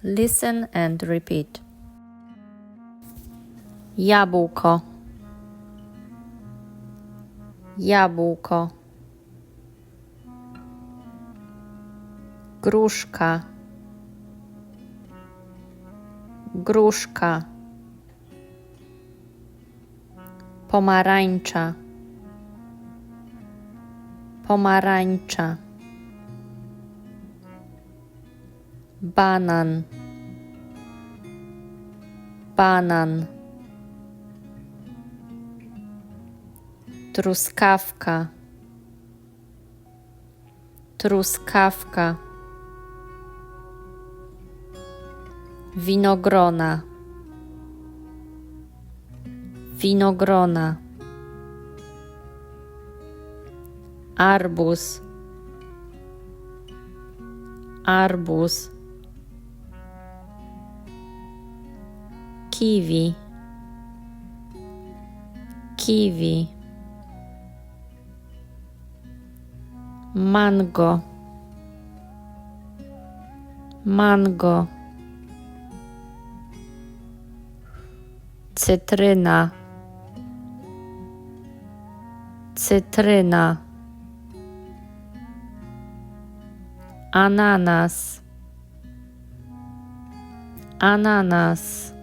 Listen and repeat. Jabłko, jabłko. Gruszka, gruszka. Pomarańcza, pomarańcza. Banan, banan. Truskawka, truskawka. Winogrona, winogrona. Arbuz, arbuz. Kiwi, kiwi. Mango, mango. Cytryna, cytryna. Ananas, ananas.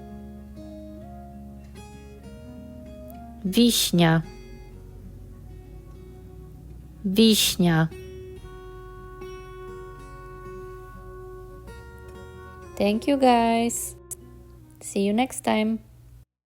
Wiśnia, wiśnia. Thank you guys. See you next time.